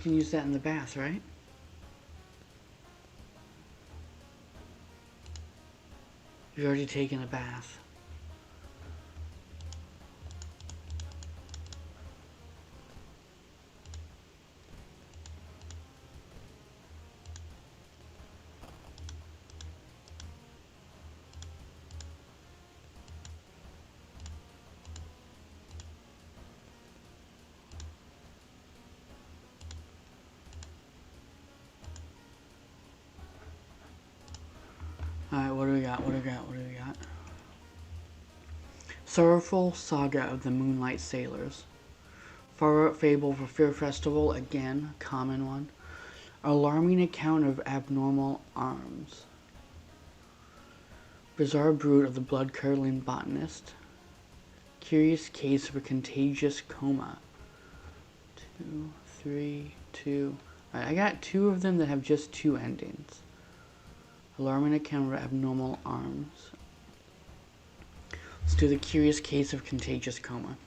can use that in the bath, right? You've already taken a bath. Alright, what do we got? Sorrowful Saga of the Moonlight Sailors. Far Out Fable for Fear Festival, again, common one. Alarming account of abnormal arms. Bizarre brood of the blood-curdling botanist. Curious case of a contagious coma. 2, 3, 2. Alright, I got 2 of them that have just 2 endings. Alarming account of abnormal arms. Let's do the curious case of contagious coma.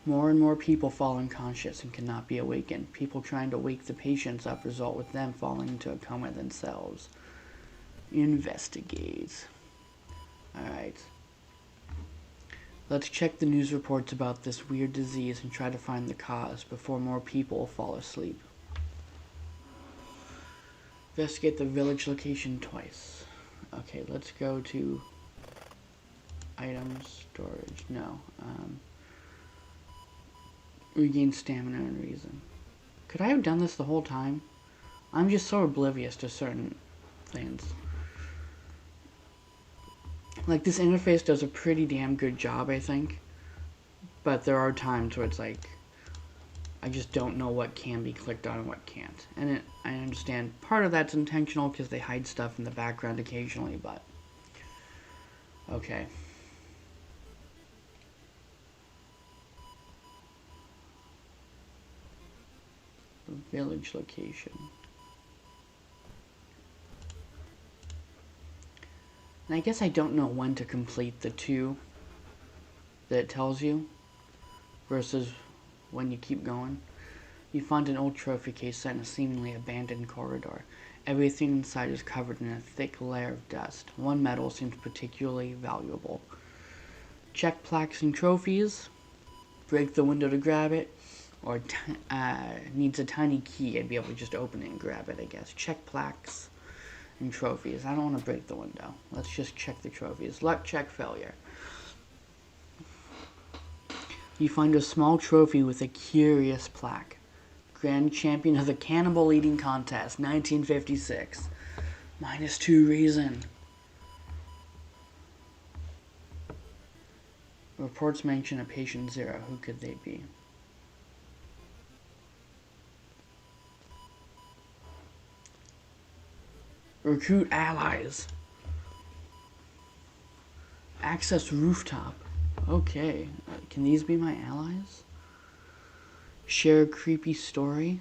More and more people fall unconscious and cannot be awakened. People trying to wake the patients up result with them falling into a coma themselves. Investigate. Alright. Let's check the news reports about this weird disease and try to find the cause before more people fall asleep. Investigate the village location twice. Okay, let's go to items, storage, no. Regain stamina and reason. Could I have done this the whole time? I'm just so oblivious to certain things. Like, this interface does a pretty damn good job, I think. But there are times where it's like, I just don't know what can be clicked on and what can't. And I understand part of that's intentional because they hide stuff in the background occasionally, but... Okay. Village location. And I guess I don't know when to complete the 2 that it tells you versus when you keep going. You find an old trophy case set in a seemingly abandoned corridor. Everything inside is covered in a thick layer of dust. One medal seems particularly valuable. Check plaques and trophies. Break the window to grab it. Or needs a tiny key. I'd be able to just open it and grab it, I guess. Check plaques and trophies. I don't want to break the window. Let's just check the trophies. Luck check, failure. You find a small trophy with a curious plaque. Grand Champion of the Cannibal Eating Contest, 1956. -2 reason. Reports mention a patient 0. Who could they be? Recruit allies. Access rooftop. Okay. Can these be my allies? Share a creepy story.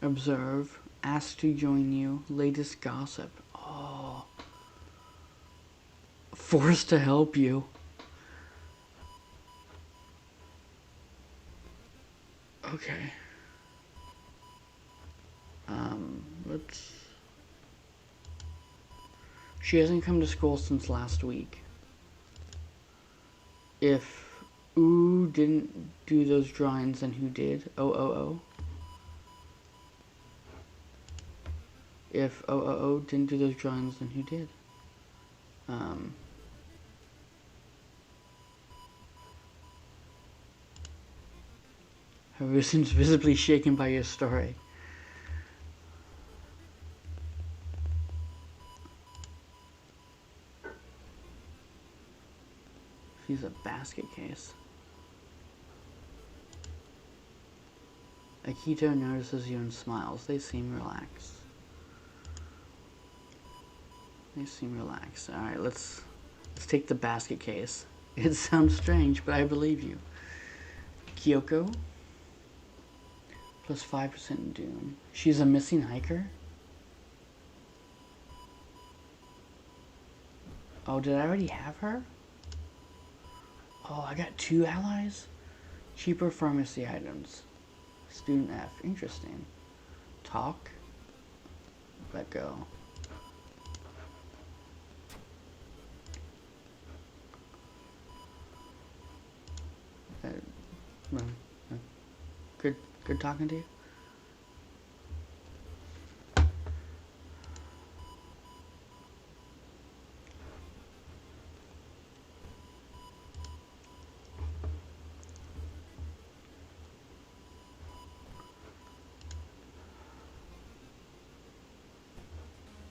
Observe. Ask to join you. Latest gossip. Oh. Forced to help you. Okay. Let's... She hasn't come to school since last week. If Ooh didn't do those drawings, then who did? Oh. If Oh didn't do those drawings, then who did? Her seems visibly shaken by your story. She's a basket case. Akito notices you and smiles. They seem relaxed. Alright, let's take the basket case. It sounds strange, but I believe you. Kyoko. Plus 5% Doom. She's a missing hiker? Oh, did I already have her? Oh, I got 2 allies? Cheaper pharmacy items. Student F. Interesting. Talk. Let go. Good talking to you.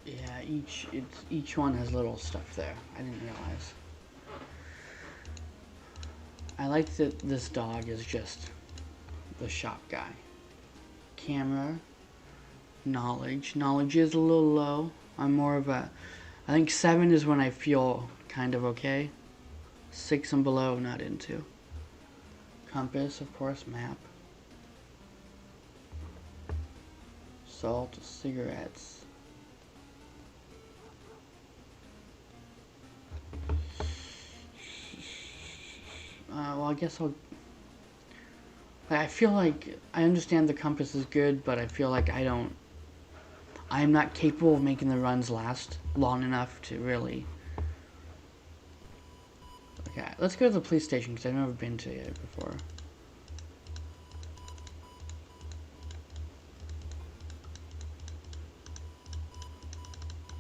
Yeah, each one has little stuff there. I didn't realize. I like that this dog is just the shop guy. Camera. Knowledge. Knowledge is a little low. I'm more of a... I think 7 is when I feel kind of okay. 6 and below, not into. Compass, of course. Map. Salt. Cigarettes. Well, I guess I feel like I understand the compass is good, but I feel like I'm not capable of making the runs last long enough to really... Okay, let's go to the police station, because I've never been to it before.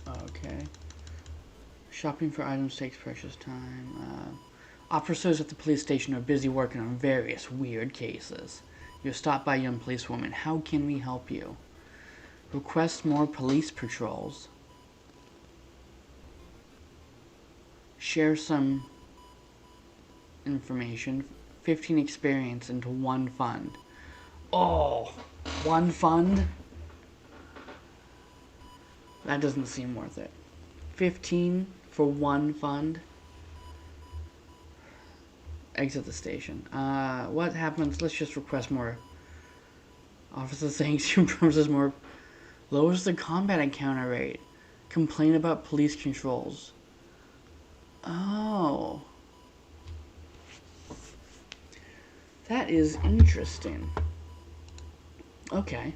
Okay. Shopping for items takes precious time. Officers at the police station are busy working on various weird cases. You're stopped by a young policewoman. How can we help you? Request more police patrols. Share some information. 15 experience into 1 fund. Oh, 1 fund? That doesn't seem worth it. 15 for 1 fund? Exit the station. What happens? Let's just request more. Officer saying she promises more. Lowers the combat encounter rate. Complain about police controls. Oh. That is interesting. Okay.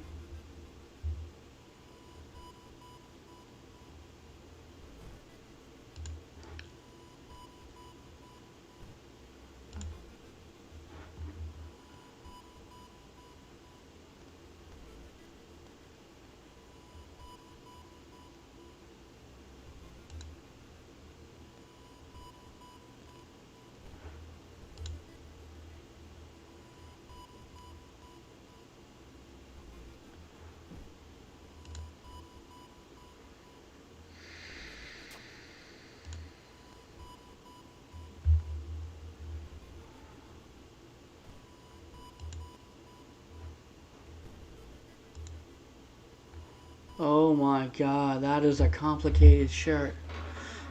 Oh my god, that is a complicated shirt.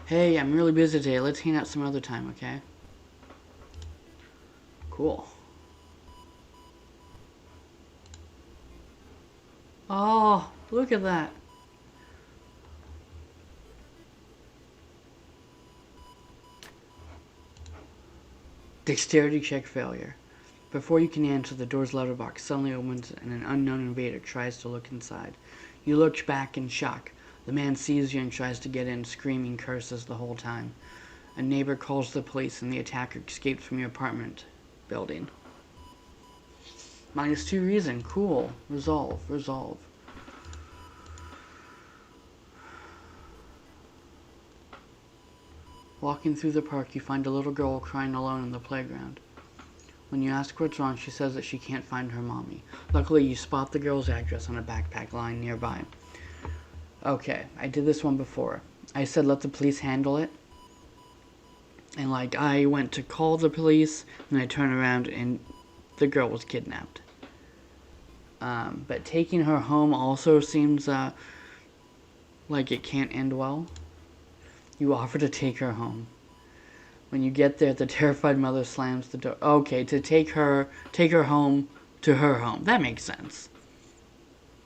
Hey, I'm really busy today. Let's hang out some other time, okay? Cool. Oh, look at that. Dexterity check failure. Before you can answer, the door's letterbox suddenly opens and an unknown invader tries to look inside. You look back in shock. The man sees you and tries to get in, screaming curses the whole time. A neighbor calls the police and the attacker escapes from your apartment building. -2 reason. Cool. Resolve. Resolve. Walking through the park, you find a little girl crying alone in the playground. When you ask what's wrong, she says that she can't find her mommy. Luckily, you spot the girl's address on a backpack lying nearby. Okay, I did this one before. I said let the police handle it. And I went to call the police, and I turned around and the girl was kidnapped. But taking her home also seems like it can't end well. You offer to take her home. When you get there, the terrified mother slams the door. Okay, to take her home to her home. That makes sense.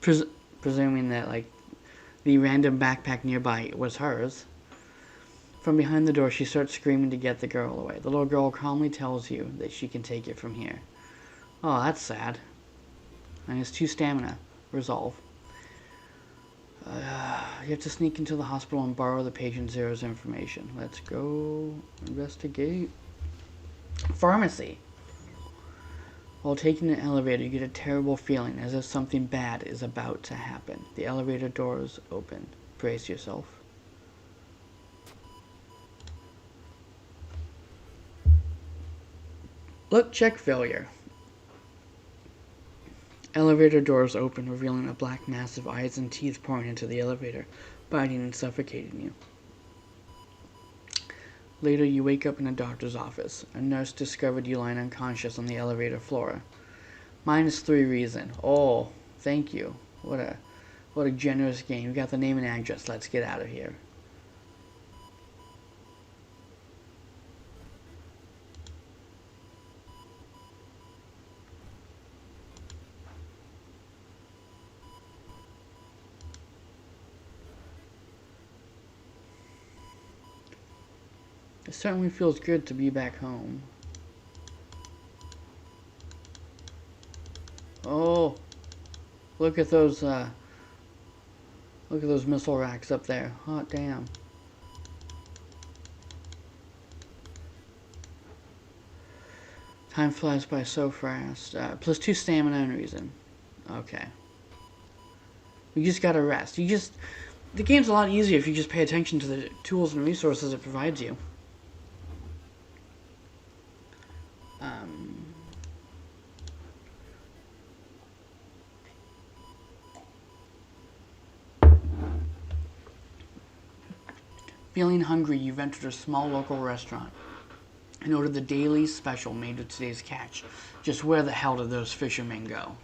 Presuming that, the random backpack nearby was hers. From behind the door, she starts screaming to get the girl away. The little girl calmly tells you that she can take it from here. Oh, that's sad. -2 stamina. Resolve. You have to sneak into the hospital and borrow the patient zero's information. Let's go investigate. Pharmacy. While taking an elevator, you get a terrible feeling as if something bad is about to happen. The elevator doors open. Brace yourself. Look, check failure. Elevator doors open, revealing a black mass of eyes and teeth pouring into the elevator, biting and suffocating you. Later, you wake up in a doctor's office. A nurse discovered you lying unconscious on the elevator floor. -3 reason. Oh, thank you. What a generous game. You got the name and address. Let's get out of here. It certainly feels good to be back home. Oh, look at those missile racks up there. Hot damn. Time flies by so fast. +2 stamina and reason. Okay. You just gotta rest. The game's a lot easier if you just pay attention to the tools and resources it provides you. Feeling hungry, you've entered a small local restaurant and ordered the daily special made with today's catch. Just where the hell did those fishermen go?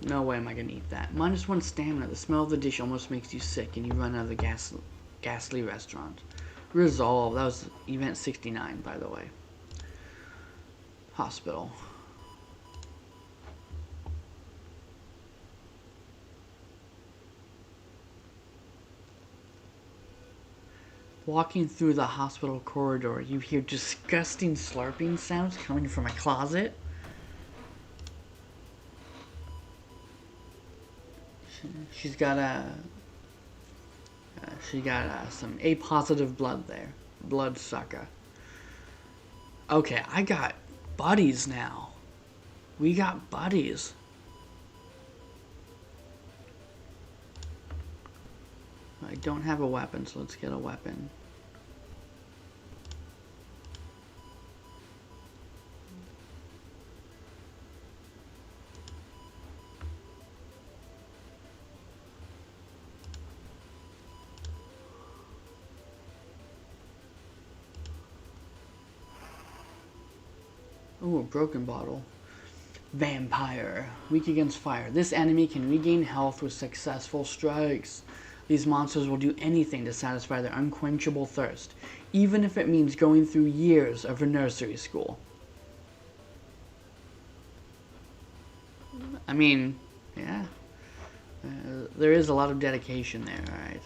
No way am I gonna eat that. -1 stamina. The smell of the dish almost makes you sick and you run out of the ghastly restaurant. Resolve. That was event 69, by the way. Hospital. Walking through the hospital corridor, you hear disgusting slurping sounds coming from a closet. She's got some A positive blood there. Bloodsucker. Okay, I got buddies now. We got buddies. I don't have a weapon, so let's get a weapon. Ooh, a broken bottle. Vampire. Weak against fire. This enemy can regain health with successful strikes. These monsters will do anything to satisfy their unquenchable thirst, even if it means going through years of a nursery school. I mean, yeah. There is a lot of dedication there, alright.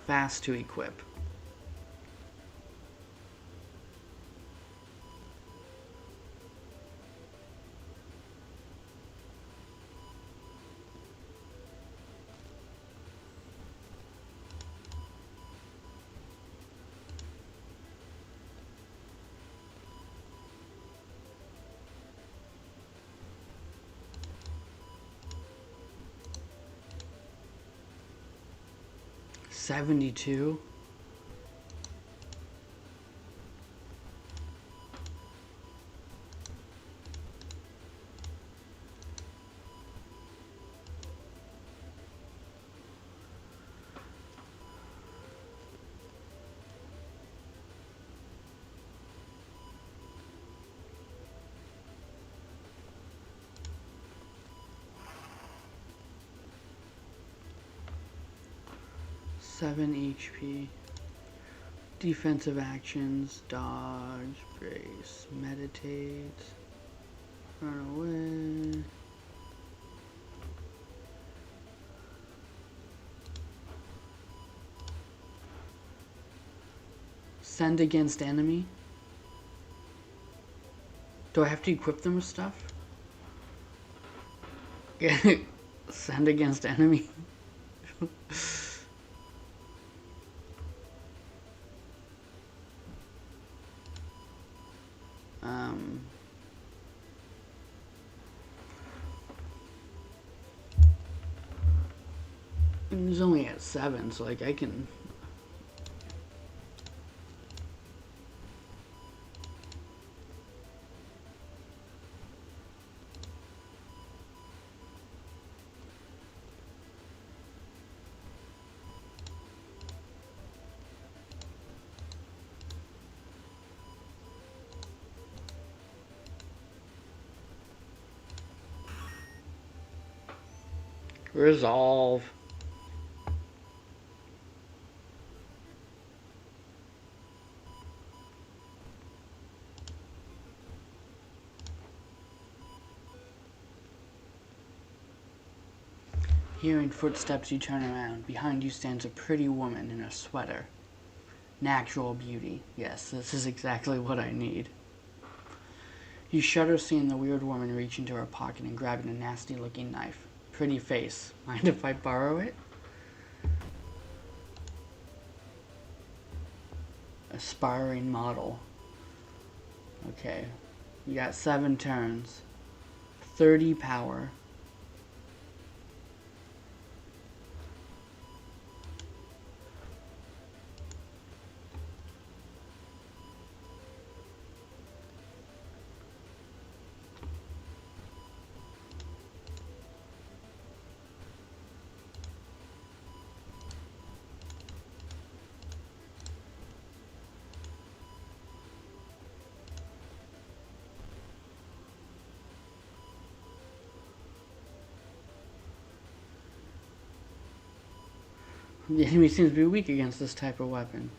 Fast to equip. $72. Seven HP. Defensive actions, dodge, brace, meditate, run away. Send against enemy. Do I have to equip them with stuff? Yeah. Send against enemy. It's only at 7, so like I can. Resolve. Hearing footsteps, you turn around. Behind you stands a pretty woman in a sweater. Natural beauty. Yes, this is exactly what I need. You shudder seeing the weird woman reach into her pocket and grabbing a nasty-looking knife. Pretty face. Mind if I borrow it? Aspiring model. Okay. You got 7 turns. 30 power. The enemy seems to be weak against this type of weapon.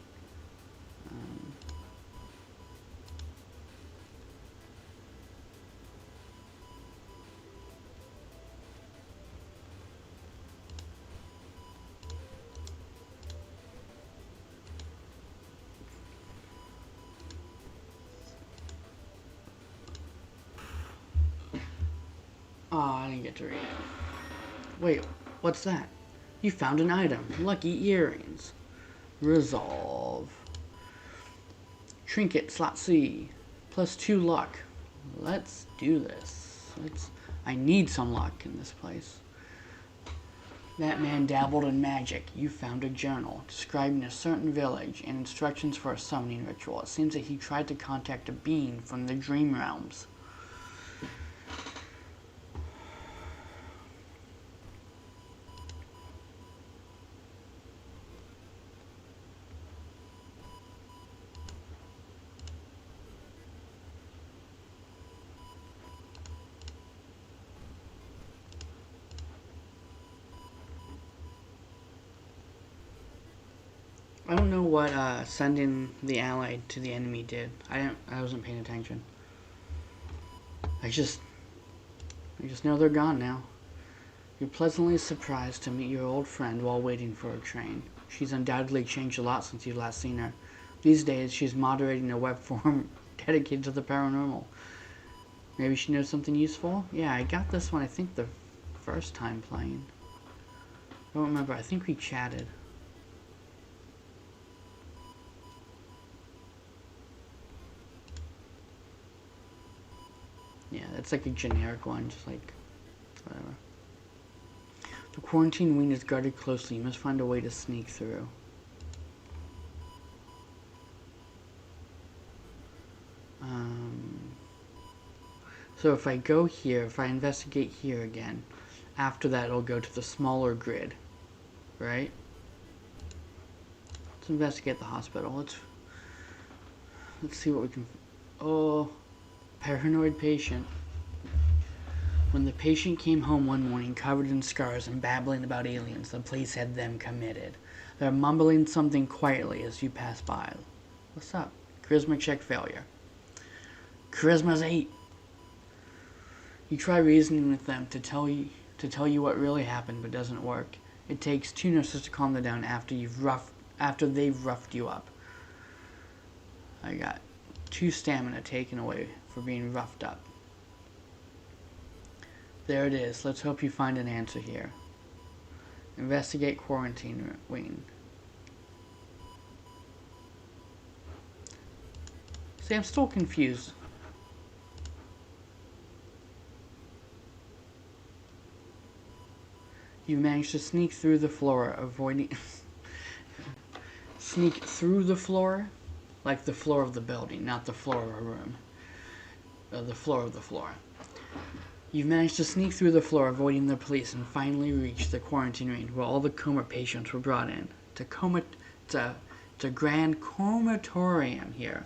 Oh, I didn't get to read it. Wait, what's that? You found an item. Lucky earrings. Resolve. Trinket slot C. +2 luck. Let's do this. I need some luck in this place. That man dabbled in magic. You found a journal describing a certain village and instructions for a summoning ritual. It seems that he tried to contact a being from the dream realms. I don't know what sending the allied to the enemy did. I wasn't paying attention. I just know they're gone now. You're pleasantly surprised to meet your old friend while waiting for a train. She's undoubtedly changed a lot since you've last seen her. These days, she's moderating a web forum dedicated to the paranormal. Maybe she knows something useful? Yeah, I got this one, I think, the first time playing. I don't remember. I think we chatted. Yeah, that's like a generic one, just like, whatever. The quarantine wing is guarded closely. You must find a way to sneak through. So if I go here, if I investigate here again, after that it'll go to the smaller grid, right? Let's investigate the hospital. Let's see what we can. Oh, paranoid patient. When the patient came home one morning covered in scars and babbling about aliens, the police had them committed. They're mumbling something quietly as you pass by. What's up? Charisma check failure. Charisma's 8. You try reasoning with them to tell you what really happened, but doesn't work. It takes 2 nurses to calm them down after they've roughed you up. I got 2 stamina taken away for being roughed up. There it is. Let's hope you find an answer here. Investigate quarantine wing. See, I'm still confused. You managed to sneak through the floor, avoiding... Sneak through the floor? Like the floor of the building, not the floor of a room. The floor of the floor. You've managed to sneak through the floor, avoiding the police, and finally reached the quarantine ring where all the coma patients were brought in. It's a grand comatorium here.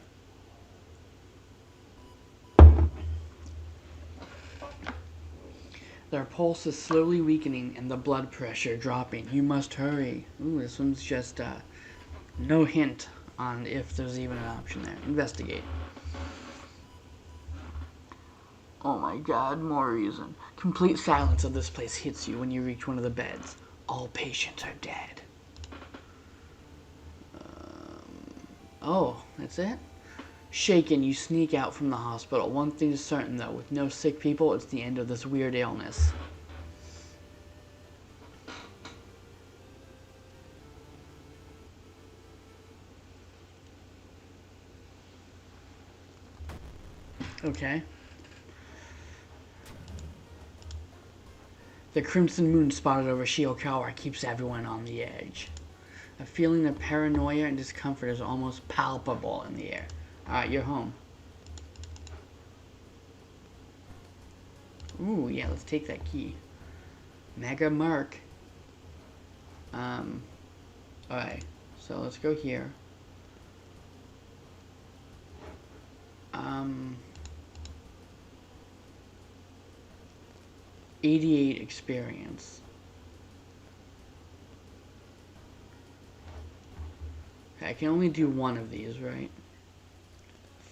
Their pulse is slowly weakening and the blood pressure dropping. You must hurry. Ooh, this one's just no hint on if there's even an option there. Investigate. Oh my god, more reason. Complete silence of this place hits you when you reach one of the beds. All patients are dead. Oh, that's it? Shaken, you sneak out from the hospital. One thing is certain though, with no sick people, it's the end of this weird illness. Okay. The crimson moon spotted over Shiokawa keeps everyone on the edge. A feeling of paranoia and discomfort is almost palpable in the air. Alright, you're home. Ooh, yeah, let's take that key. Mega Mark. Alright, so let's go here. 88 experience. Okay, I can only do one of these, right?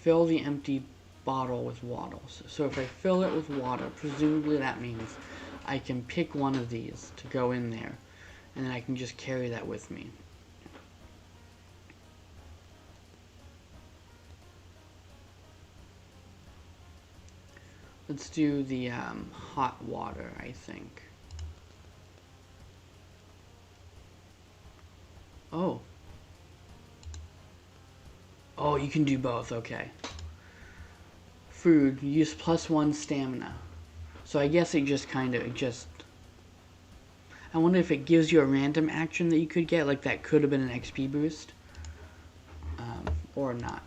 Fill the empty bottle with water. So if I fill it with water, presumably that means I can pick one of these to go in there, and then I can just carry that with me. Let's do the hot water, I think. Oh. Oh, you can do both, okay. Food, use +1 stamina. So I guess it just kind of, I wonder if it gives you a random action that you could get, like that could have been an XP boost. Or not.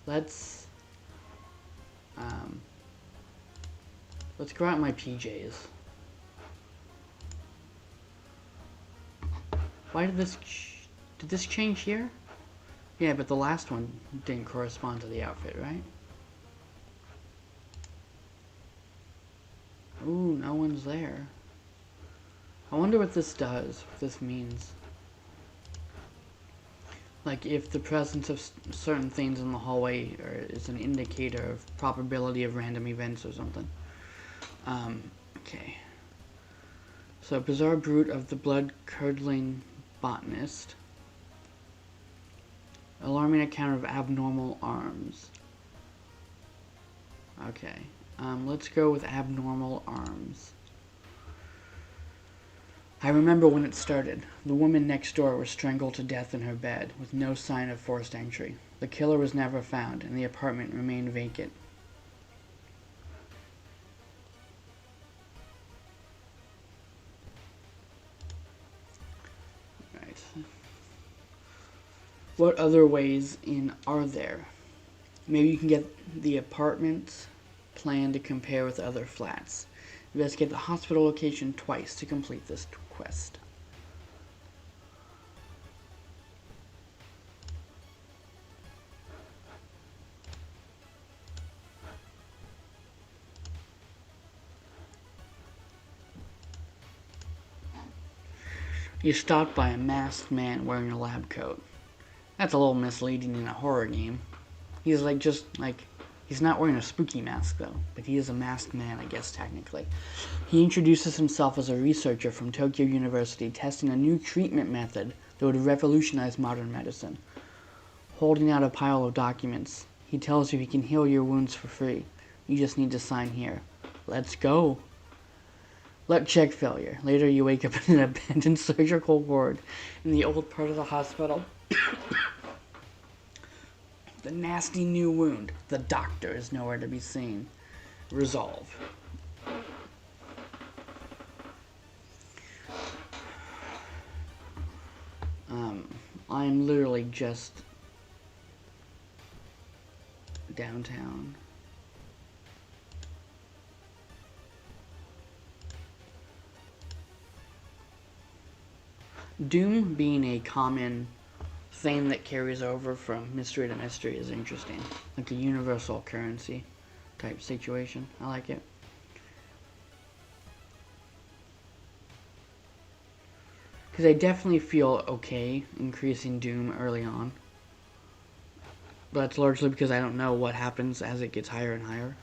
Let's go out in my PJs. Why did this change here? Yeah, but the last one didn't correspond to the outfit, right? Ooh, no one's there. I wonder what this does, what this means. Like if the presence of certain things in the hallway is an indicator of probability of random events or something. Okay. So, bizarre brute of the blood-curdling botanist. Alarming account of abnormal arms. Okay. Let's go with abnormal arms. I remember when it started. The woman next door was strangled to death in her bed, with no sign of forced entry. The killer was never found, and the apartment remained vacant. Right. What other ways in are there? Maybe you can get the apartment plan to compare with other flats. Investigate the hospital location twice to complete this quest. You stopped by a masked man wearing a lab coat. That's a little misleading in a horror game. He's he's not wearing a spooky mask though, but he is a masked man, I guess technically. He introduces himself as a researcher from Tokyo University testing a new treatment method that would revolutionize modern medicine. holding out a pile of documents. He tells you he can heal your wounds for free. You just need to sign here. Let's go. Luck check failure. Later you wake up in an abandoned surgical ward in the old part of the hospital. The nasty new wound. The doctor is nowhere to be seen. Resolve. I'm literally just downtown. Doom being a common thing that carries over from mystery to mystery is interesting. Like a universal currency type situation. I like it. Because I definitely feel okay increasing Doom early on. But that's largely because I don't know what happens as it gets higher and higher.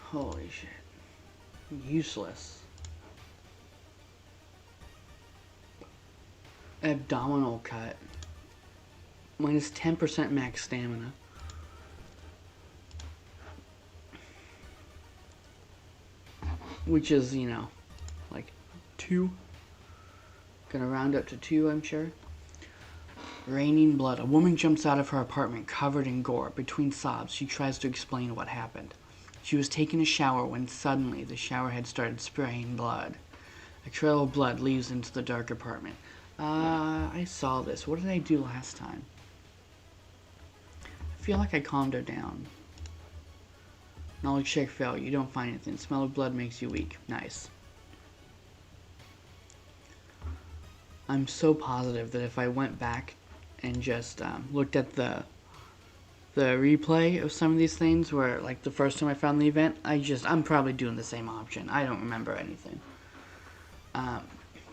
Holy shit. Useless. Abdominal cut. Minus 10% max stamina. Which is, you know, like 2. Gonna round up to 2, I'm sure. Raining blood. A woman jumps out of her apartment covered in gore. Between sobs, she tries to explain what happened. She was taking a shower when suddenly the shower head started spraying blood. A trail of blood leads into the dark apartment. I saw this. What did I do last time? I feel like I calmed her down. Knowledge check fail. You don't find anything. Smell of blood makes you weak. Nice. I'm so positive that if I went back and just looked at the replay of some of these things where, like, the first time I found the event, I'm probably doing the same option. I don't remember anything.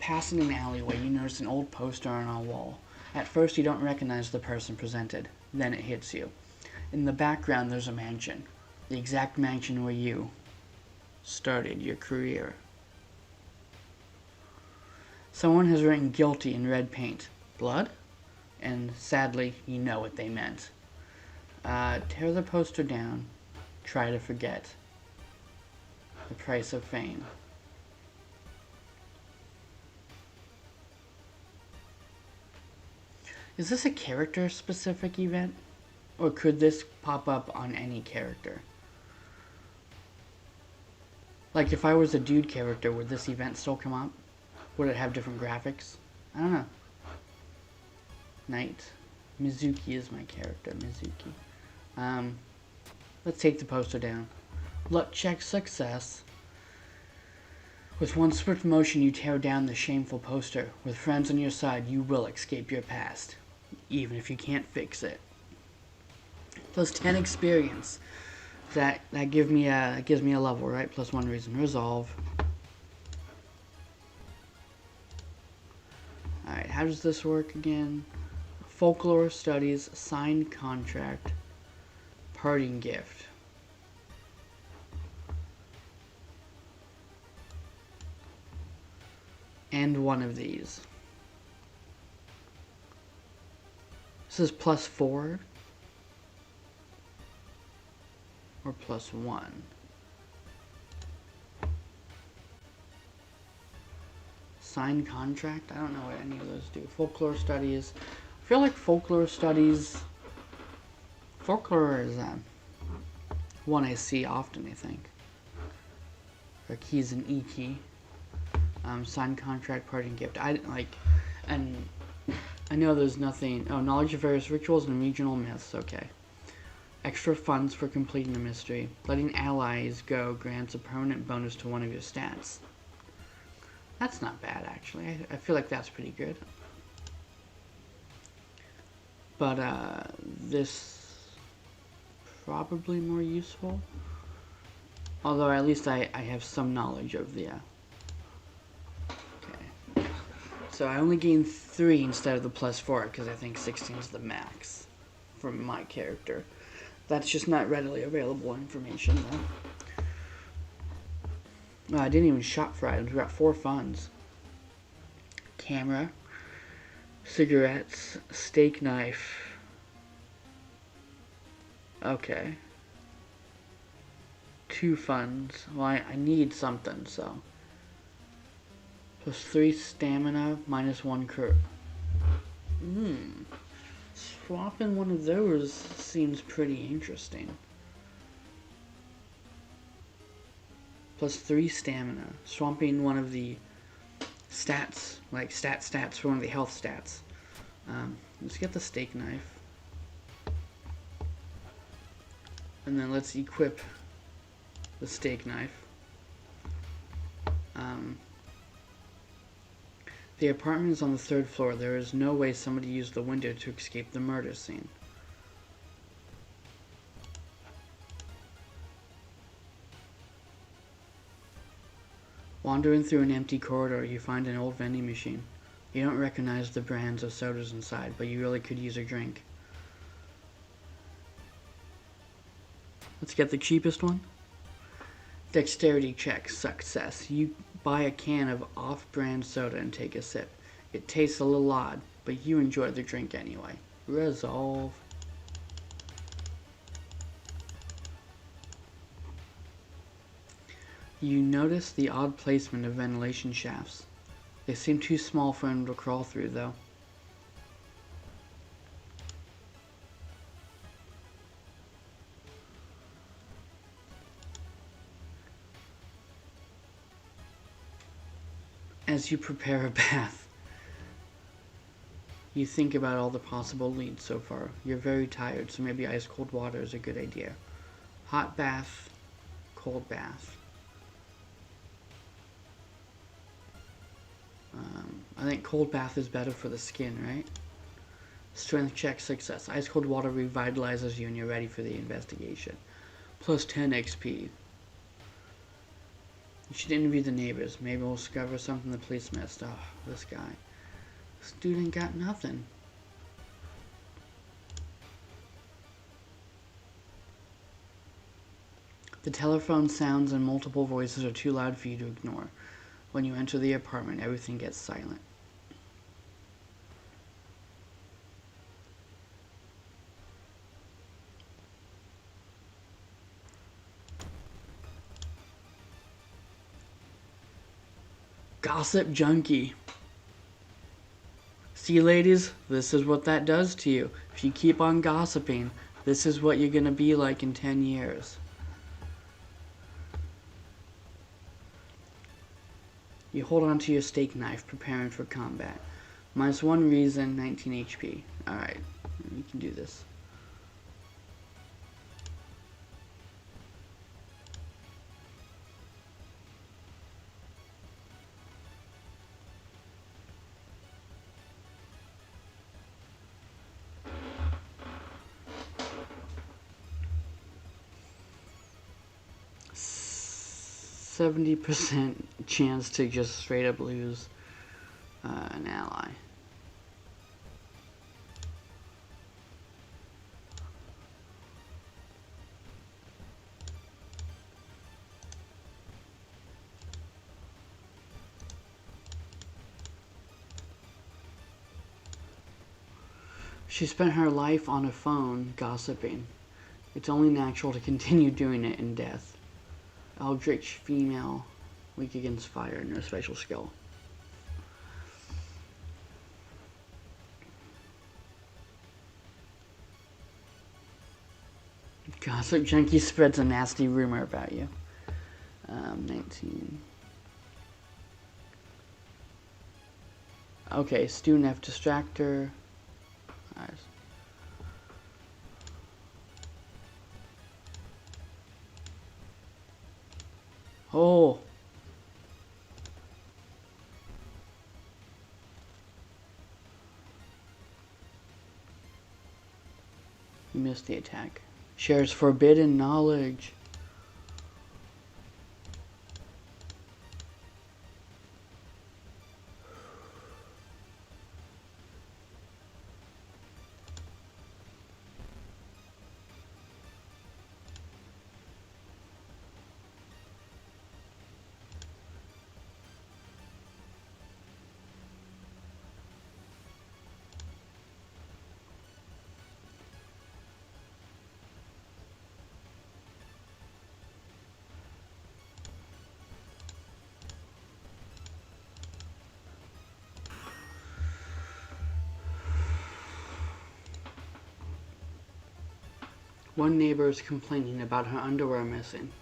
Passing an alleyway, you notice an old poster on a wall. At first, you don't recognize the person presented. Then it hits you. In the background, there's a mansion. The exact mansion where you started your career. Someone has written guilty in red paint. Blood? And sadly, you know what they meant. Tear the poster down. Try to forget. The price of fame. Is this a character-specific event? Or could this pop up on any character? Like, if I was a dude character, would this event still come up? Would it have different graphics? I don't know. Knight. Mizuki is my character. Mizuki. Let's take the poster down. Luck check success. With one swift motion, you tear down the shameful poster. With friends on your side, you will escape your past. Even if you can't fix it. Plus 10 experience. That gives me a level, right? Plus 1 reason. Resolve. Alright, how does this work again? Folklore studies, signed contract, parting gift. And one of these. This is plus 4 or plus 1. Signed contract? I don't know what any of those do. Folklore studies. I feel like folklore is one I see often, I think. Or keys and E key. Signed contract, parting gift. And I know there's nothing. Oh, knowledge of various rituals and regional myths. Okay. Extra funds for completing the mystery. Letting allies go grants a permanent bonus to one of your stats. That's not bad, actually. I feel like that's pretty good. But, this probably more useful. Although, at least I have some knowledge of the, Okay. So, I only gained 3 instead of the plus 4, because I think 16 is the max. from my character. That's just not readily available information, though. Oh, I didn't even shop for items. We got 4 funds. Camera, cigarettes, steak knife. Okay. 2 funds. Well, I need something, so. Plus 3 stamina, minus 1 cur. Swapping one of those seems pretty interesting. Plus 3 stamina. Swapping one of the stats, like stats for one of the health stats. Let's get the steak knife. And then let's equip the steak knife. The apartment is on the 3rd floor. There is no way somebody used the window to escape the murder scene. Wandering through an empty corridor, you find an old vending machine. You don't recognize the brands of sodas inside, but you really could use a drink. Let's get the cheapest one. Dexterity check, success. You buy a can of off-brand soda and take a sip. It tastes a little odd, but you enjoy the drink anyway. Resolve. You notice the odd placement of ventilation shafts. They seem too small for him to crawl through, though. As you prepare a bath, you think about all the possible leads so far. You're very tired, so maybe ice-cold water is a good idea. Hot bath, cold bath. I think cold bath is better for the skin, right? Strength check, success. Ice-cold water revitalizes you and you're ready for the investigation. Plus 10 XP. You should interview the neighbors. Maybe we'll discover something the police missed. Oh, this guy. This dude ain't got nothing. The telephone sounds and multiple voices are too loud for you to ignore. When you enter the apartment, everything gets silent. Gossip junkie. See, ladies, this is what that does to you. If you keep on gossiping, this is what you're gonna be like in 10 years. You hold on to your steak knife, preparing for combat. Minus 1 reason, 19 HP. Alright, we can do this. %70 chance to just straight up lose an ally. She spent her life on a phone gossiping. It's only natural to continue doing it in death. Eldritch female, weak against fire, no special skill. Gossip junkie spreads a nasty rumor about you. 19. Okay, student F distractor. Nice. Oh. You missed the attack. Shares forbidden knowledge. One neighbor is complaining about her underwear missing.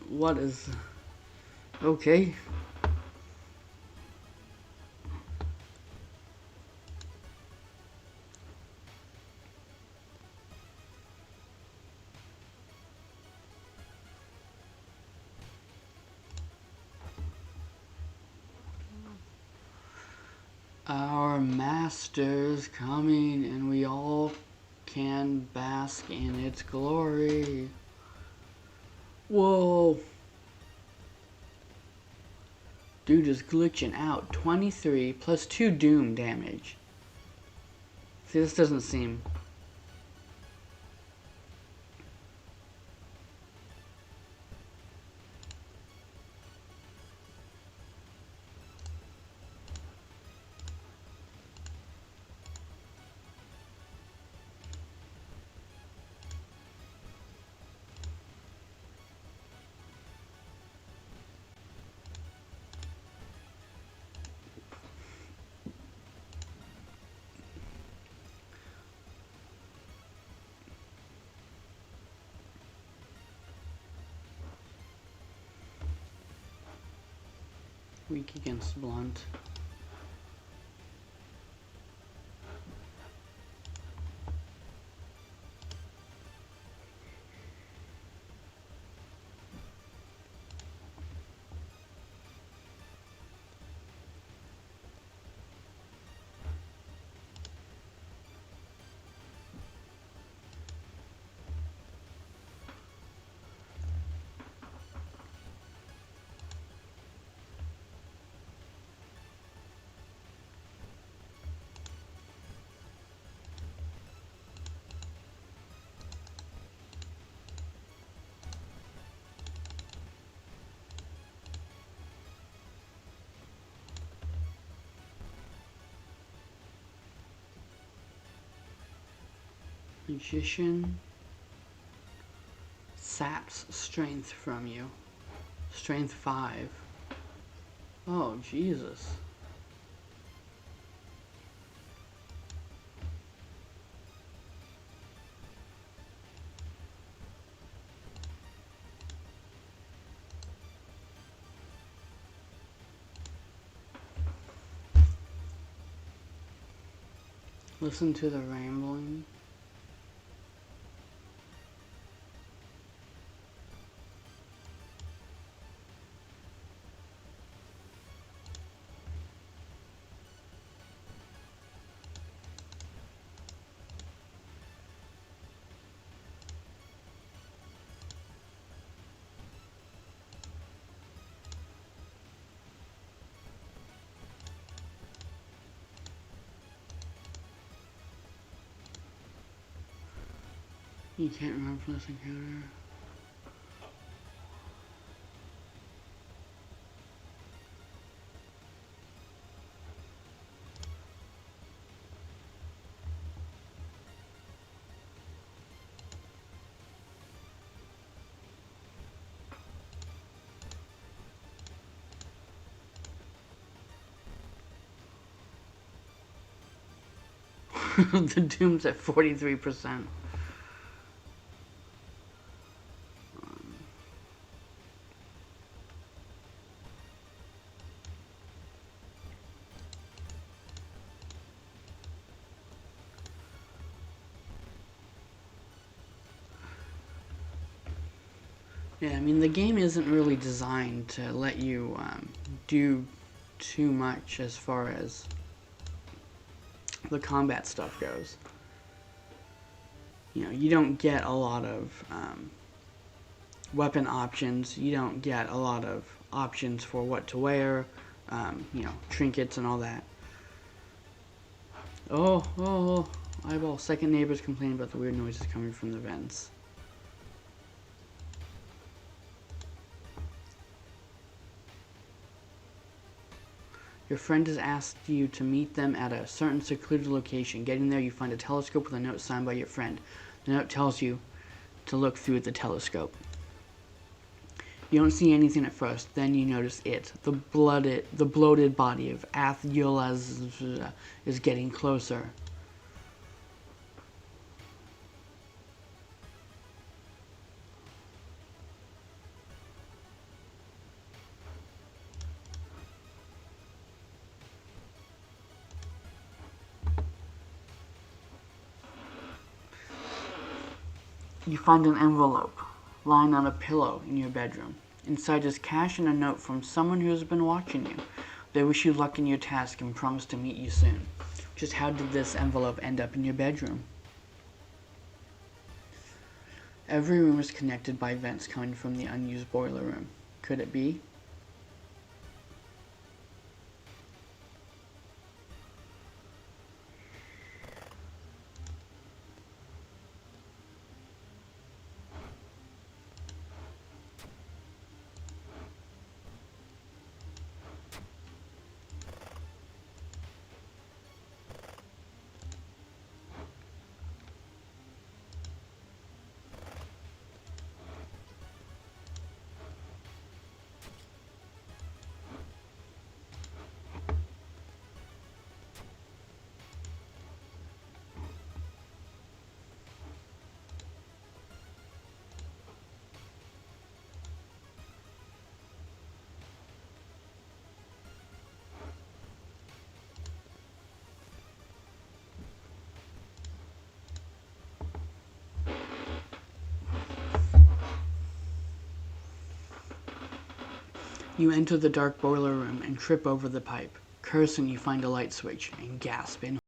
What is... Okay. Our master's coming, and we all can bask in its glory. Whoa. Dude is glitching out. 23 plus 2 doom damage. See, this doesn't seem... Weak against blunt. Magician saps strength from you. Strength 5. Oh, Jesus. Listen to the rambling. You can't remember from this encounter. The doom's at 43%. Yeah, I mean, the game isn't really designed to let you do too much as far as the combat stuff goes. You know, you don't get a lot of weapon options. You don't get a lot of options for what to wear, you know, trinkets and all that. Oh, eyeball. Second neighbors complain about the weird noises coming from the vents. Your friend has asked you to meet them at a certain secluded location. Getting there, you find a telescope with a note signed by your friend. The note tells you to look through the telescope. You don't see anything at first, then you notice it. The bloated body of Athulaz is getting closer. You find an envelope lying on a pillow in your bedroom. Inside is cash and a note from someone who has been watching you. They wish you luck in your task and promise to meet you soon. Just how did this envelope end up in your bedroom? Every room is connected by vents coming from the unused boiler room. Could it be? You enter the dark boiler room and trip over the pipe. Cursing, you find a light switch and gasp in